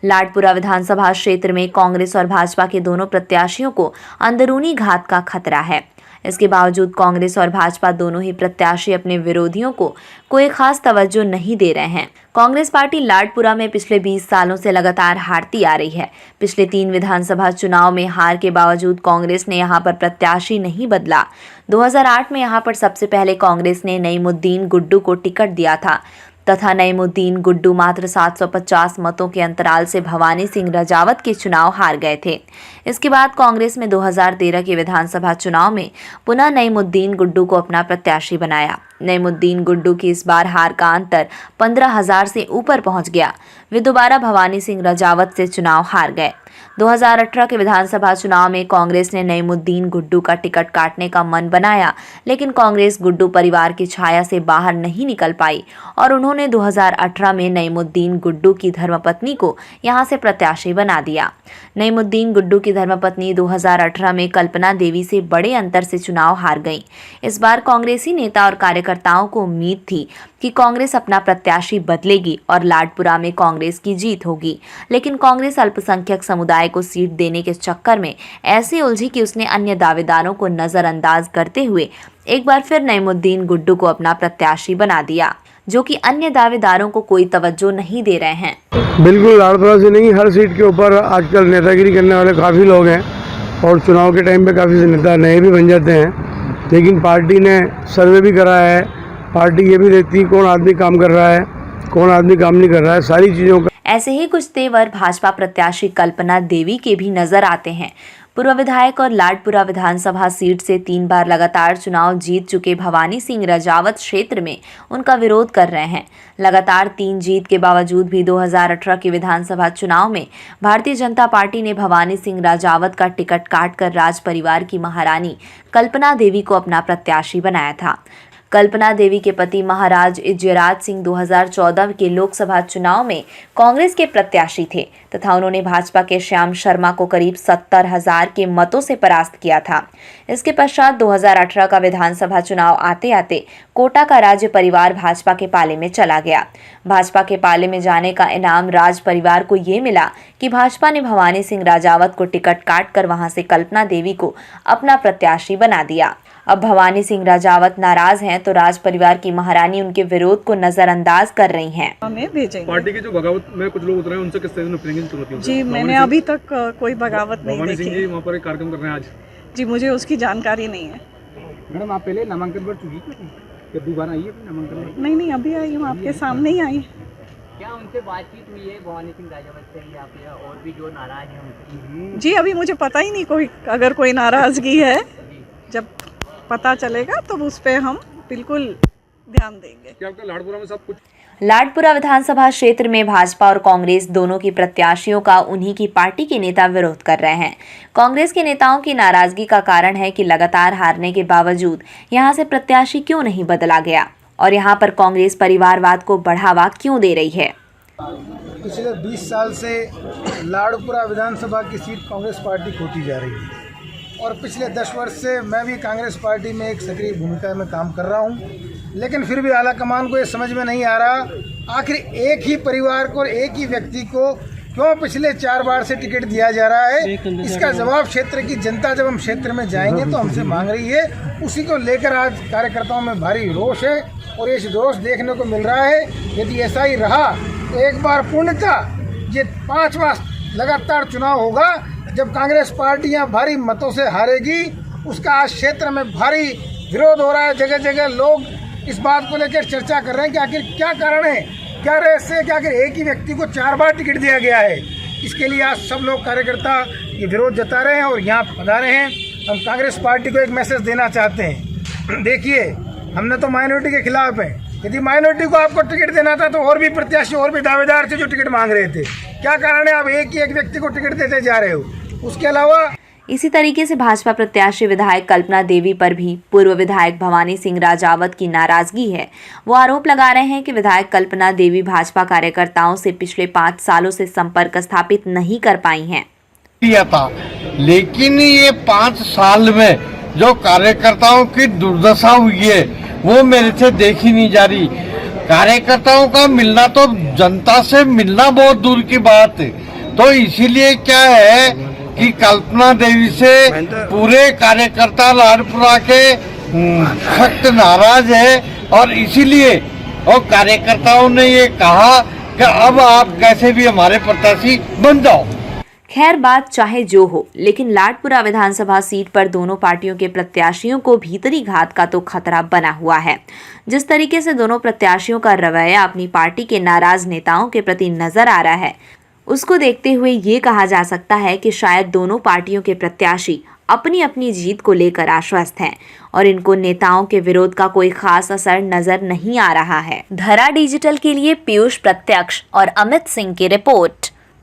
लाडपुरा विधानसभा क्षेत्र में कांग्रेस और भाजपा के दोनों प्रत्याशियों को अंदरूनी घात का खतरा है। इसके बावजूद कांग्रेस और भाजपा दोनों ही प्रत्याशी अपने विरोधियों को कोई खास तवज्जो नहीं दे रहे हैं। कांग्रेस पार्टी लाडपुरा में पिछले 20 सालों से लगातार हारती आ रही है। पिछले 3 विधानसभा चुनाव में हार के बावजूद कांग्रेस ने यहां पर प्रत्याशी नहीं बदला। 2008 में यहां पर सबसे पहले कांग्रेस ने नईमुद्दीन गुड्डू को टिकट दिया था तथा नईमुद्दीन गुड्डू मात्र 750 मतों के अंतराल से भवानी सिंह रजावत के चुनाव हार गए थे। इसके बाद कांग्रेस में 2013 के विधानसभा चुनाव में पुनः नईमुद्दीन गुड्डू को अपना प्रत्याशी बनाया। नईमुद्दीन गुड्डू की इस बार हार का अंतर 15,000 से ऊपर पहुंच गया। वे दोबारा भवानी सिंह रजावत से चुनाव हार गए। 2018 के विधानसभा चुनाव में कांग्रेस ने नईमुद्दीन गुड्डू का टिकट काटने का मन बनाया, लेकिन कांग्रेस गुड्डू परिवार की छाया से बाहर नहीं निकल पाई और उन्होंने 2018 में नईमुद्दीन गुड्डू की धर्मपत्नी को यहां से प्रत्याशी बना दिया। नईमुद्दीन गुड्डू की धर्मपत्नी 2018 में कल्पना देवी से बड़े अंतर से चुनाव हार गईं। इस बार कांग्रेसी नेता और कार्यकर्ताओं को उम्मीद थी कि कांग्रेस अपना प्रत्याशी बदलेगी और लाडपुरा में कांग्रेस की जीत होगी, लेकिन कांग्रेस अल्पसंख्यक समुदाय को सीट देने के चक्कर में ऐसे उलझी कि उसने अन्य दावेदारों को नजरअंदाज करते हुए एक बार फिर नईमुद्दीन गुड्डू को अपना प्रत्याशी बना दिया, जो कि अन्य दावेदारों को कोई तवज्जो नहीं दे रहे हैं। बिल्कुल लाडपुरा से नहीं, हर सीट के ऊपर आजकल नेतागिरी करने वाले काफ़ी लोग हैं और चुनाव के टाइम पे काफ़ी से नेता नए भी बन जाते हैं। लेकिन पार्टी ने सर्वे भी कराया है, पार्टी ये भी देखती है कौन आदमी काम कर रहा है, कौन आदमी काम नहीं कर रहा है, सारी चीज़ों का। ऐसे ही कुछ तेवर भाजपा प्रत्याशी कल्पना देवी के भी नजर आते हैं। पूर्व विधायक और लाडपुरा विधानसभा सीट से 3 बार लगातार चुनाव जीत चुके भवानी सिंह रजावत क्षेत्र में उनका विरोध कर रहे हैं। लगातार 3 जीत के बावजूद भी 2018 के विधानसभा चुनाव में भारतीय जनता पार्टी ने भवानी सिंह रजावत का टिकट काटकर राज परिवार की महारानी कल्पना देवी को अपना प्रत्याशी बनाया था। कल्पना देवी के पति महाराज इज्जराज सिंह 2014 के लोकसभा चुनाव में कांग्रेस के प्रत्याशी थे तथा उन्होंने भाजपा के श्याम शर्मा को करीब 70,000 के मतों से परास्त किया था। इसके पश्चात 2018 का विधानसभा चुनाव आते आते कोटा का राज्य परिवार भाजपा के पाले में चला गया। भाजपा के पाले में जाने का इनाम राज परिवार को ये मिला कि भाजपा ने भवानी सिंह रजावत को टिकट काटकर वहां से कल्पना देवी को अपना प्रत्याशी बना दिया। अब भवानी सिंह रजावत नाराज हैं तो राज परिवार की महारानी उनके विरोध को नजरअंदाज कर रही हैं। हमें भेजेंगे। पार्टी के जो बगावत में कुछ लोग उतरे हैं उनसे किस तरह से निपटेंगे की जरूरत है? जी मैंने अभी तक कोई बगावत नहीं देखी। भवानी सिंह जी वहाँ पर एक कार्यक्रम कर रहे हैं आज। जी मुझे उसकी जानकारी नहीं है। मैडम आप पहले नामांकन पर चुकी थी, दोबारा आई है नामांकन? नहीं अभी आई हूँ, आपके सामने ही आई। क्या उनसे बातचीत हुई है भवानी सिंह रजावत से या फिर और भी जो नाराज हैं उनकी? जी अभी मुझे पता ही नहीं कोई, अगर कोई नाराजगी है जब पता चलेगा तो उस पर हम बिल्कुल ध्यान देंगे। क्या आपका लाडपुरा में सब कुछ? लाडपुरा विधानसभा क्षेत्र में भाजपा और कांग्रेस दोनों की प्रत्याशियों का उन्हीं की पार्टी के नेता विरोध कर रहे हैं। कांग्रेस के नेताओं की नाराजगी का कारण है कि लगातार हारने के बावजूद यहां से प्रत्याशी क्यों नहीं बदला गया और यहां पर कांग्रेस परिवारवाद को बढ़ावा क्यों दे रही है। पिछले 20 साल से लाडपुरा विधानसभा की सीट कांग्रेस पार्टी खोती जा रही है और पिछले 10 वर्ष से मैं भी कांग्रेस पार्टी में एक सक्रिय भूमिका में काम कर रहा हूं, लेकिन फिर भी आला कमान को ये समझ में नहीं आ रहा आखिर एक ही परिवार को, एक ही व्यक्ति को क्यों पिछले 4 बार से टिकट दिया जा रहा है। इसका जवाब क्षेत्र की जनता जब हम क्षेत्र में जाएंगे तो हमसे मांग रही है। उसी को लेकर आज कार्यकर्ताओं में भारी रोष है और ये रोष देखने को मिल रहा है। यदि ऐसा ही रहा तो एक बार पूर्णतः ये 5वां लगातार चुनाव होगा जब कांग्रेस पार्टी यहाँ भारी मतों से हारेगी। उसका आज क्षेत्र में भारी विरोध हो रहा है। जगह जगह लोग इस बात को लेकर चर्चा कर रहे हैं कि आखिर क्या कारण है, क्या रहस्य है कि आखिर एक ही व्यक्ति को 4 बार टिकट दिया गया है। इसके लिए आज सब लोग कार्यकर्ता ये विरोध जता रहे हैं और यहाँ पधारे हैं। हम कांग्रेस पार्टी को एक मैसेज देना चाहते हैं। देखिए हमने तो माइनॉरिटी के खिलाफ हैं। यदि माइनॉरिटी को आपको टिकट देना था तो और भी प्रत्याशी और भी दावेदार थे जो टिकट मांग रहे थे। क्या कारण है आप एक व्यक्ति को टिकट देते जा रहे हो? उसके अलावा इसी तरीके से भाजपा प्रत्याशी विधायक कल्पना देवी पर भी पूर्व विधायक भवानी सिंह रजावत की नाराजगी है। वो आरोप लगा रहे हैं कि विधायक कल्पना देवी भाजपा कार्यकर्ताओं से पिछले 5 सालों से संपर्क स्थापित नहीं कर पाई हैं। लेकिन ये 5 साल में जो कार्यकर्ताओं की दुर्दशा हुई है वो मेरे से देखी नहीं जा रही। कार्यकर्ताओं का मिलना तो जनता से मिलना बहुत दूर की बात है। तो इसीलिए क्या है कि कल्पना देवी से पूरे कार्यकर्ता लाडपुरा के सख्त नाराज है और इसीलिए और कार्यकर्ताओं ने ये कहा कि अब आप कैसे भी हमारे प्रत्याशी बन जाओ। खैर बात चाहे जो हो, लेकिन लाडपुरा विधानसभा सीट पर दोनों पार्टियों के प्रत्याशियों को भीतरी घात का तो खतरा बना हुआ है। जिस तरीके से दोनों प्रत्याशियों का रवैया अपनी पार्टी के नाराज नेताओं के प्रति नजर आ रहा है, उसको देखते हुए ये कहा जा सकता है कि शायद दोनों पार्टियों के प्रत्याशी अपनी अपनी जीत को लेकर आश्वस्त हैं और इनको नेताओं के विरोध का कोई खास असर नजर नहीं आ रहा है। धरा डिजिटल के लिए पीयूष प्रत्यक्ष और अमित सिंह की रिपोर्ट।